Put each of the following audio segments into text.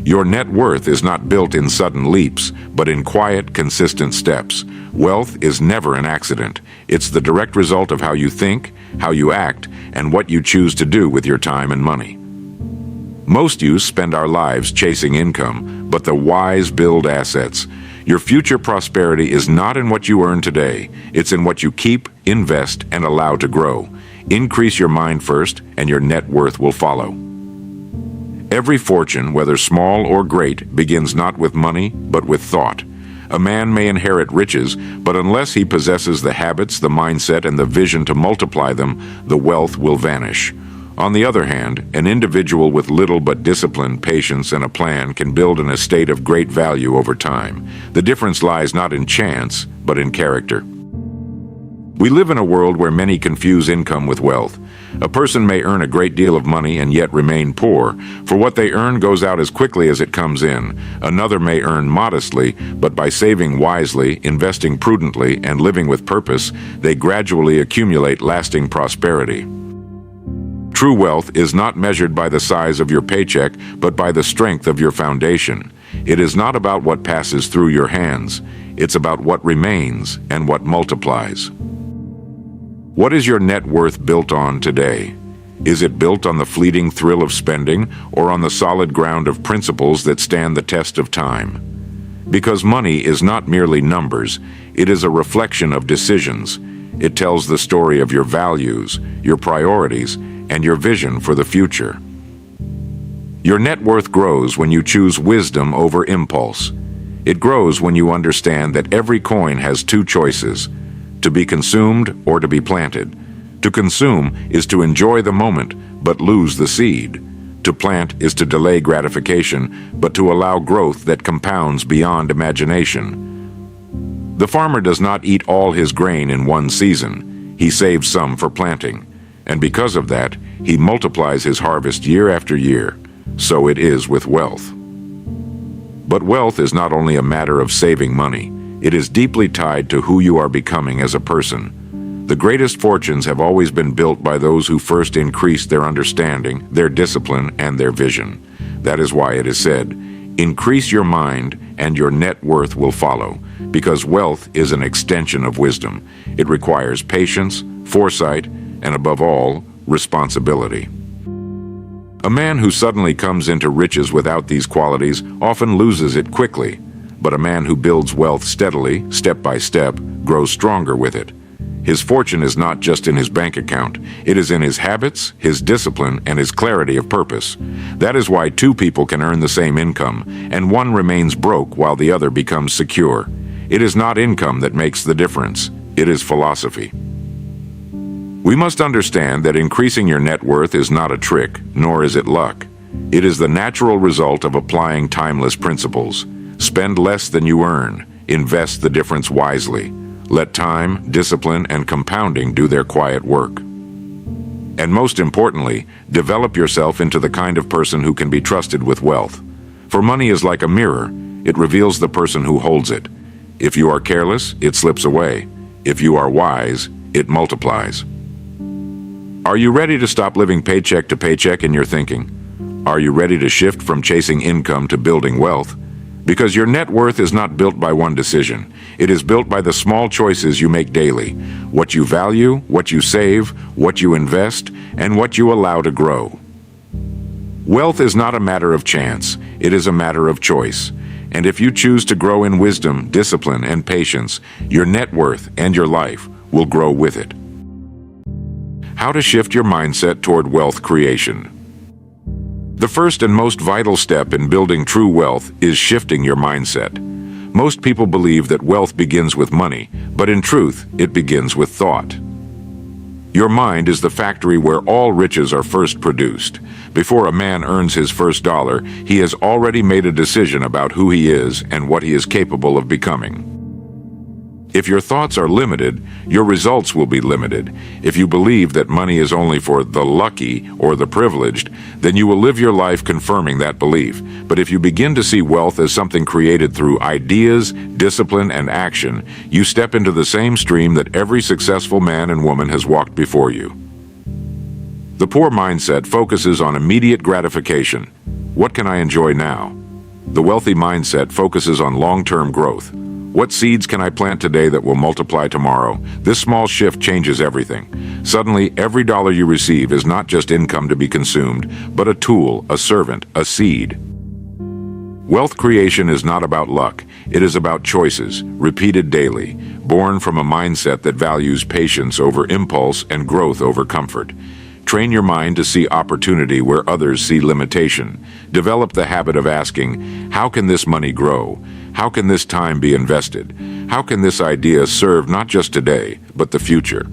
Your net worth is not built in sudden leaps, but in quiet, consistent steps. Wealth is never an accident. It's the direct result of how you think, how you act, and what you choose to do with your time and money. Most youth spend our lives chasing income, but the wise build assets. Your future prosperity is not in what you earn today. It's in what you keep, invest, and allow to grow. Increase your mind first, and your net worth will follow. Every fortune, whether small or great, begins not with money, but with thought. A man may inherit riches, but unless he possesses the habits, the mindset, and the vision to multiply them, the wealth will vanish. On the other hand, an individual with little but discipline, patience, and a plan can build an estate of great value over time. The difference lies not in chance, but in character. We live in a world where many confuse income with wealth. A person may earn a great deal of money and yet remain poor, for what they earn goes out as quickly as it comes in. Another may earn modestly, but by saving wisely, investing prudently, and living with purpose, they gradually accumulate lasting prosperity. True wealth is not measured by the size of your paycheck, but by the strength of your foundation. It is not about what passes through your hands. It's about what remains and what multiplies. What is your net worth built on today? Is it built on the fleeting thrill of spending or on the solid ground of principles that stand the test of time? Because money is not merely numbers, it is a reflection of decisions. It tells the story of your values, your priorities, and your vision for the future. Your net worth grows when you choose wisdom over impulse. It grows when you understand that every coin has two choices: to be consumed or to be planted. To consume is to enjoy the moment, but lose the seed. To plant is to delay gratification, but to allow growth that compounds beyond imagination. The farmer does not eat all his grain in one season. He saves some for planting. And because of that, he multiplies his harvest year after year. So it is with wealth. But wealth is not only a matter of saving money. It is deeply tied to who you are becoming as a person. The greatest fortunes have always been built by those who first increased their understanding, their discipline, and their vision. That is why it is said, "Increase your mind, and your net worth will follow," because wealth is an extension of wisdom. It requires patience, foresight, and above all, responsibility. A man who suddenly comes into riches without these qualities often loses it quickly. But a man who builds wealth steadily, step by step, grows stronger with it. His fortune is not just in his bank account. It is in his habits, his discipline, and his clarity of purpose. That is why two people can earn the same income, and one remains broke while the other becomes secure. It is not income that makes the difference. It is philosophy. We must understand that increasing your net worth is not a trick, nor is it luck. It is the natural result of applying timeless principles. Spend less than you earn. Invest the difference wisely. Let time, discipline, and compounding do their quiet work. And most importantly, develop yourself into the kind of person who can be trusted with wealth. For money is like a mirror. It reveals the person who holds it. If you are careless, it slips away. If you are wise, it multiplies. Are you ready to stop living paycheck to paycheck in your thinking? Are you ready to shift from chasing income to building wealth? Because your net worth is not built by one decision. It is built by the small choices you make daily. What you value, what you save, what you invest, and what you allow to grow. Wealth is not a matter of chance. It is a matter of choice. And if you choose to grow in wisdom, discipline, and patience, your net worth and your life will grow with it. How to shift your mindset toward wealth creation. The first and most vital step in building true wealth is shifting your mindset. Most people believe that wealth begins with money, but in truth, it begins with thought. Your mind is the factory where all riches are first produced. Before a man earns his first dollar, he has already made a decision about who he is and what he is capable of becoming. If your thoughts are limited, your results will be limited. If you believe that money is only for the lucky or the privileged, then you will live your life confirming that belief. But if you begin to see wealth as something created through ideas, discipline, and action, you step into the same stream that every successful man and woman has walked before you. The poor mindset focuses on immediate gratification. What can I enjoy now? The wealthy mindset focuses on long-term growth. What seeds can I plant today that will multiply tomorrow? This small shift changes everything. Suddenly, every dollar you receive is not just income to be consumed, but a tool, a servant, a seed. Wealth creation is not about luck. It is about choices, repeated daily, born from a mindset that values patience over impulse and growth over comfort. Train your mind to see opportunity where others see limitation. Develop the habit of asking, how can this money grow? How can this time be invested? How can this idea serve not just today, but the future?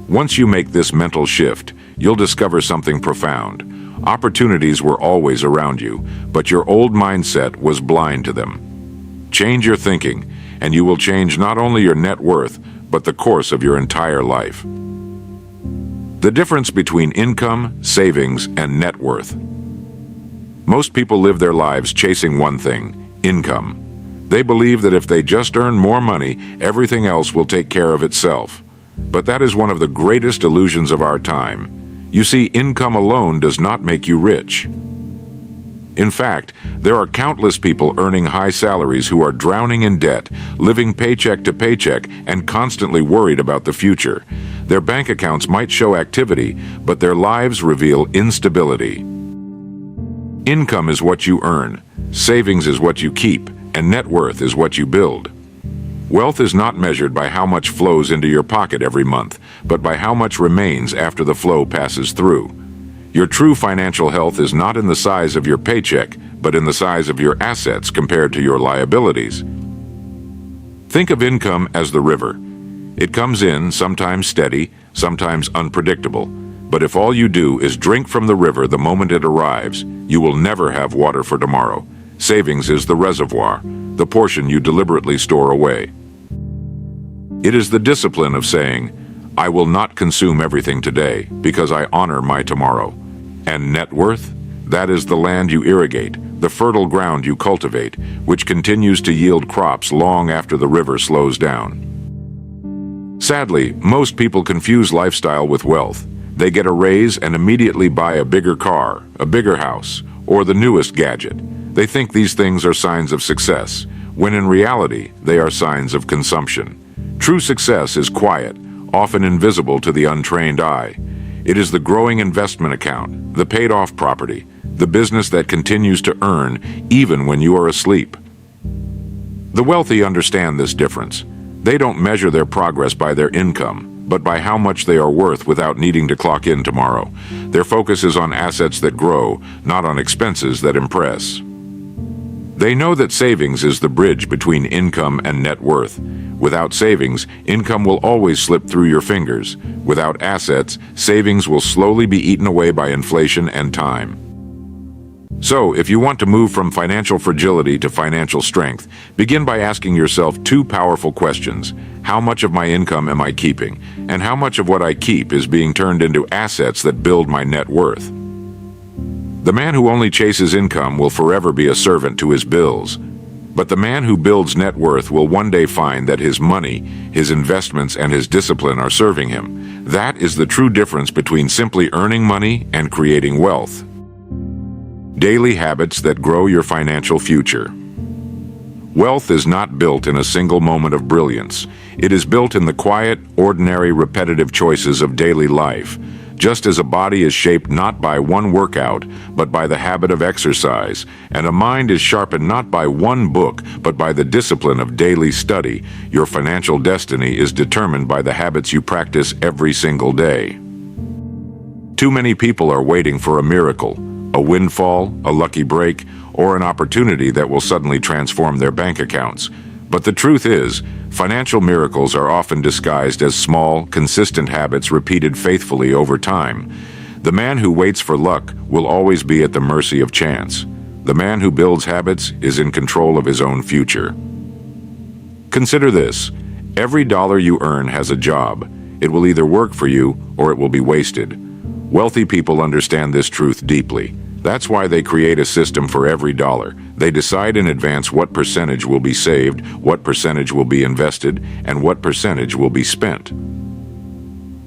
Once you make this mental shift, you'll discover something profound. Opportunities were always around you, but your old mindset was blind to them. Change your thinking, and you will change not only your net worth, but the course of your entire life. The difference between income, savings, and net worth. Most people live their lives chasing one thing: income. They believe that if they just earn more money, everything else will take care of itself. But that is one of the greatest illusions of our time. You see, income alone does not make you rich. In fact, there are countless people earning high salaries who are drowning in debt, living paycheck to paycheck, and constantly worried about the future. Their bank accounts might show activity, but their lives reveal instability. Income is what you earn, savings is what you keep, and net worth is what you build. Wealth is not measured by how much flows into your pocket every month, but by how much remains after the flow passes through. Your true financial health is not in the size of your paycheck, but in the size of your assets compared to your liabilities. Think of income as the river. It comes in, sometimes steady, sometimes unpredictable. But if all you do is drink from the river the moment it arrives, you will never have water for tomorrow. Savings is the reservoir, the portion you deliberately store away. It is the discipline of saying, I will not consume everything today because I honor my tomorrow. And net worth? That is the land you irrigate, the fertile ground you cultivate, which continues to yield crops long after the river slows down. Sadly, most people confuse lifestyle with wealth. They get a raise and immediately buy a bigger car, a bigger house, or the newest gadget. They think these things are signs of success, when in reality, they are signs of consumption. True success is quiet, often invisible to the untrained eye. It is the growing investment account, the paid-off property, the business that continues to earn even when you are asleep. The wealthy understand this difference. They don't measure their progress by their income, but by how much they are worth without needing to clock in tomorrow. Their focus is on assets that grow, not on expenses that impress. They know that savings is the bridge between income and net worth. Without savings, income will always slip through your fingers. Without assets, savings will slowly be eaten away by inflation and time. So, if you want to move from financial fragility to financial strength, begin by asking yourself two powerful questions. How much of my income am I keeping? And how much of what I keep is being turned into assets that build my net worth? The man who only chases income will forever be a servant to his bills. But the man who builds net worth will one day find that his money, his investments, and his discipline are serving him. That is the true difference between simply earning money and creating wealth. Daily habits that grow your financial future. Wealth is not built in a single moment of brilliance. It is built in the quiet, ordinary, repetitive choices of daily life. Just as a body is shaped not by one workout, but by the habit of exercise, and a mind is sharpened not by one book, but by the discipline of daily study, your financial destiny is determined by the habits you practice every single day. Too many people are waiting for a miracle, a windfall, a lucky break, or an opportunity that will suddenly transform their bank accounts. But the truth is, financial miracles are often disguised as small, consistent habits repeated faithfully over time. The man who waits for luck will always be at the mercy of chance. The man who builds habits is in control of his own future. Consider this: every dollar you earn has a job. It will either work for you or it will be wasted. Wealthy people understand this truth deeply. That's why they create a system for every dollar. They decide in advance what percentage will be saved, what percentage will be invested, and what percentage will be spent.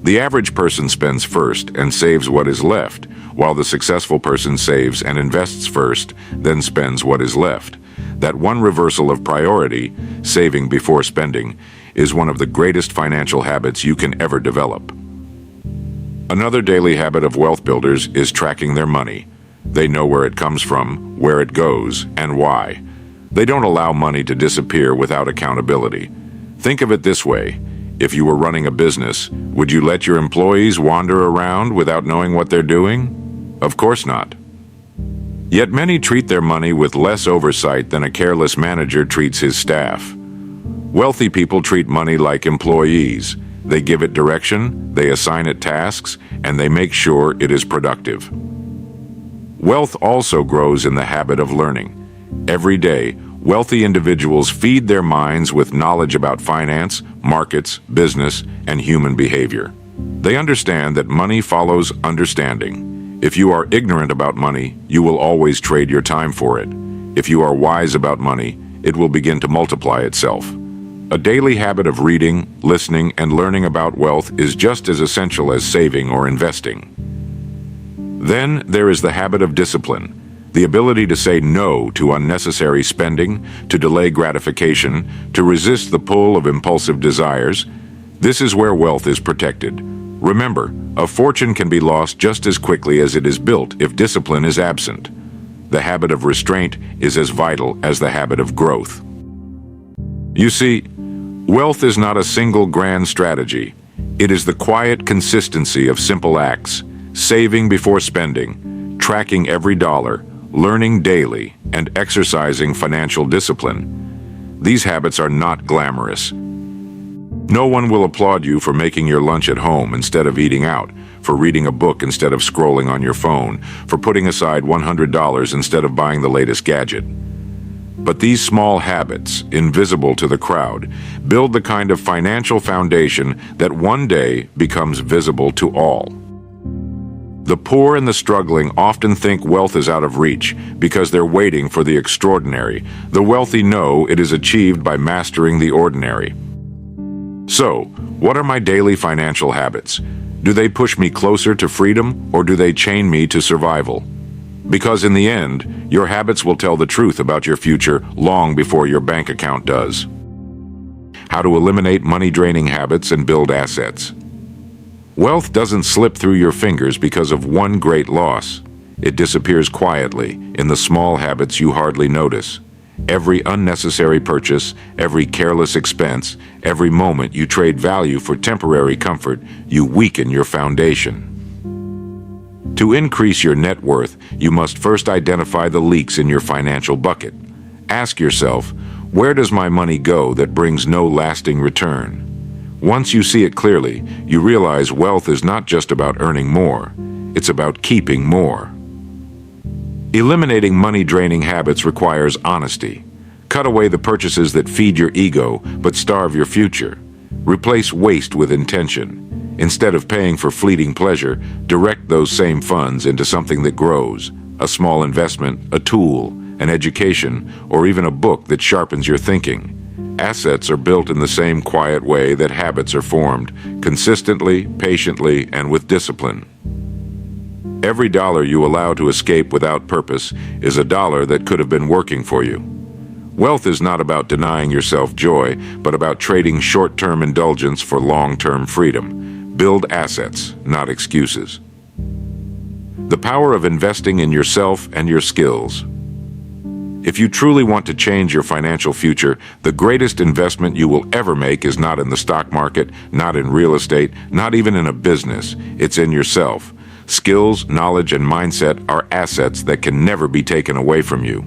The average person spends first and saves what is left, while the successful person saves and invests first, then spends what is left. That one reversal of priority, saving before spending, is one of the greatest financial habits you can ever develop. Another daily habit of wealth builders is tracking their money. They know where it comes from, where it goes, and why. They don't allow money to disappear without accountability. Think of it this way. If you were running a business, would you let your employees wander around without knowing what they're doing? Of course not. Yet many treat their money with less oversight than a careless manager treats his staff. Wealthy people treat money like employees. They give it direction, they assign it tasks, and they make sure it is productive. Wealth also grows in the habit of learning. Every day, wealthy individuals feed their minds with knowledge about finance, markets, business, and human behavior. They understand that money follows understanding. If you are ignorant about money, you will always trade your time for it. If you are wise about money, it will begin to multiply itself. A daily habit of reading, listening, and learning about wealth is just as essential as saving or investing. Then there is the habit of discipline. The ability to say no to unnecessary spending, to delay gratification, to resist the pull of impulsive desires. This is where wealth is protected. Remember, a fortune can be lost just as quickly as it is built if discipline is absent. The habit of restraint is as vital as the habit of growth. You see, wealth is not a single grand strategy. It is the quiet consistency of simple acts, saving before spending, tracking every dollar, learning daily, and exercising financial discipline. These habits are not glamorous. No one will applaud you for making your lunch at home instead of eating out, for reading a book instead of scrolling on your phone, for putting aside $100 instead of buying the latest gadget. But these small habits, invisible to the crowd, build the kind of financial foundation that one day becomes visible to all. The poor and the struggling often think wealth is out of reach because they're waiting for the extraordinary. The wealthy know it is achieved by mastering the ordinary. So, what are my daily financial habits? Do they push me closer to freedom, or do they chain me to survival? Because in the end, your habits will tell the truth about your future long before your bank account does. How to eliminate money-draining habits and build assets. Wealth doesn't slip through your fingers because of one great loss. It disappears quietly in the small habits you hardly notice. Every unnecessary purchase, every careless expense, every moment you trade value for temporary comfort, you weaken your foundation. To increase your net worth, you must first identify the leaks in your financial bucket. Ask yourself, where does my money go that brings no lasting return? Once you see it clearly, you realize wealth is not just about earning more, it's about keeping more. Eliminating money-draining habits requires honesty. Cut away the purchases that feed your ego but starve your future. Replace waste with intention. Instead of paying for fleeting pleasure, direct those same funds into something that grows, a small investment, a tool, an education, or even a book that sharpens your thinking. Assets are built in the same quiet way that habits are formed, consistently, patiently, and with discipline. Every dollar you allow to escape without purpose is a dollar that could have been working for you. Wealth is not about denying yourself joy, but about trading short-term indulgence for long-term freedom. Build assets, not excuses. The power of investing in yourself and your skills. If you truly want to change your financial future, the greatest investment you will ever make is not in the stock market, not in real estate, not even in a business. It's in yourself. Skills, knowledge, and mindset are assets that can never be taken away from you.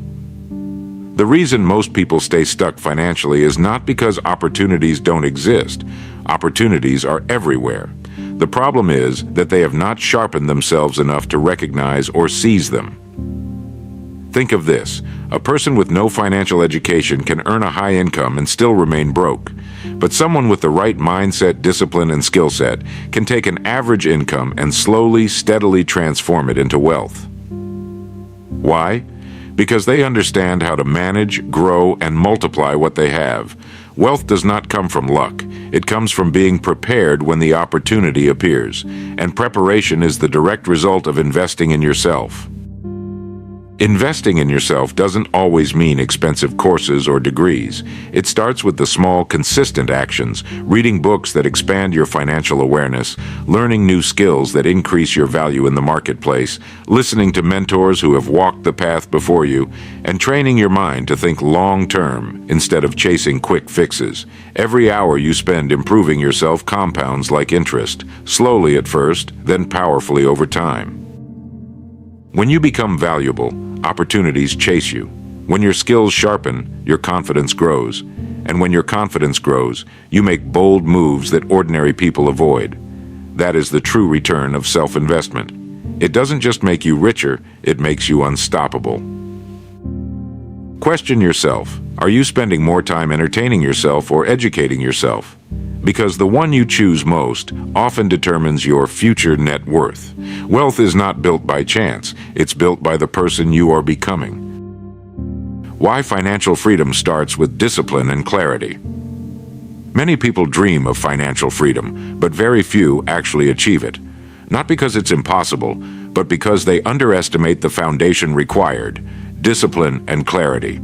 The reason most people stay stuck financially is not because opportunities don't exist. Opportunities are everywhere. The problem is that they have not sharpened themselves enough to recognize or seize them. Think of this. A person with no financial education can earn a high income and still remain broke. But someone with the right mindset, discipline, and skill set can take an average income and slowly, steadily transform it into wealth. Why? Because they understand how to manage, grow, and multiply what they have. Wealth does not come from luck. It comes from being prepared when the opportunity appears, and preparation is the direct result of investing in yourself. Investing in yourself doesn't always mean expensive courses or degrees. It starts with the small, consistent actions, reading books that expand your financial awareness, learning new skills that increase your value in the marketplace, listening to mentors who have walked the path before you, and training your mind to think long-term instead of chasing quick fixes. Every hour you spend improving yourself compounds like interest, slowly at first, then powerfully over time. When you become valuable, opportunities chase you. When your skills sharpen, your confidence grows. And when your confidence grows, you make bold moves that ordinary people avoid. That is the true return of self-investment. It doesn't just make you richer, it makes you unstoppable. Question yourself, are you spending more time entertaining yourself or educating yourself? Because the one you choose most often determines your future net worth. Wealth is not built by chance, it's built by the person you are becoming. Why financial freedom starts with discipline and clarity. Many people dream of financial freedom, but very few actually achieve it. Not because it's impossible, but because they underestimate the foundation required: discipline and clarity.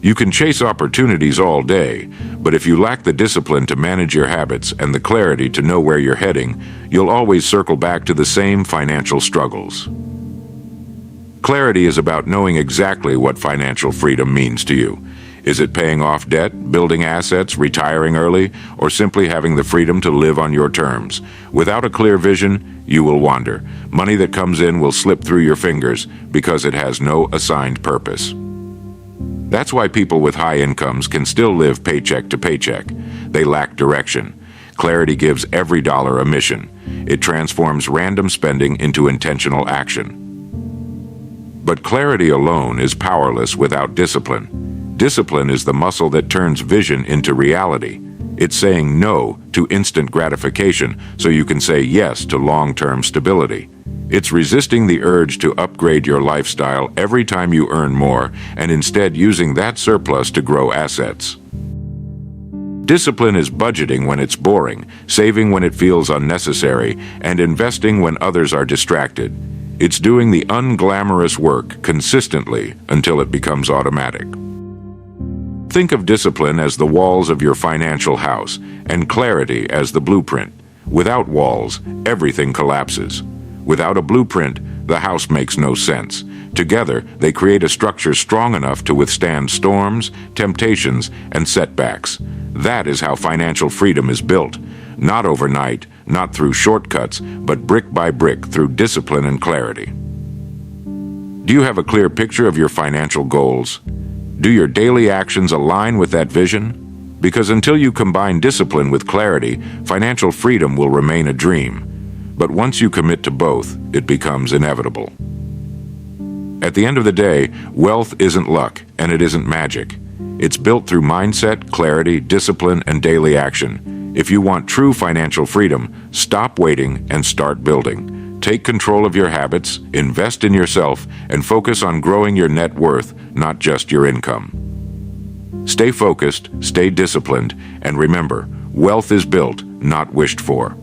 You can chase opportunities all day, but if you lack the discipline to manage your habits and the clarity to know where you're heading, you'll always circle back to the same financial struggles. Clarity is about knowing exactly what financial freedom means to you. Is it paying off debt, building assets, retiring early, or simply having the freedom to live on your terms? Without a clear vision, you will wander. Money that comes in will slip through your fingers because it has no assigned purpose. That's why people with high incomes can still live paycheck to paycheck. They lack direction. Clarity gives every dollar a mission. It transforms random spending into intentional action. But clarity alone is powerless without discipline. Discipline is the muscle that turns vision into reality. It's saying no to instant gratification so you can say yes to long-term stability. It's resisting the urge to upgrade your lifestyle every time you earn more and instead using that surplus to grow assets. Discipline is budgeting when it's boring, saving when it feels unnecessary, and investing when others are distracted. It's doing the unglamorous work consistently until it becomes automatic. Think of discipline as the walls of your financial house and clarity as the blueprint. Without walls, everything collapses. Without a blueprint, the house makes no sense. Together, they create a structure strong enough to withstand storms, temptations, and setbacks. That is how financial freedom is built. Not overnight, not through shortcuts, but brick by brick through discipline and clarity. Do you have a clear picture of your financial goals? Do your daily actions align with that vision? Because until you combine discipline with clarity, financial freedom will remain a dream. But once you commit to both, it becomes inevitable. At the end of the day, wealth isn't luck, and it isn't magic. It's built through mindset, clarity, discipline, and daily action. If you want true financial freedom, stop waiting and start building. Take control of your habits, invest in yourself, and focus on growing your net worth, not just your income. Stay focused, stay disciplined, and remember, wealth is built, not wished for.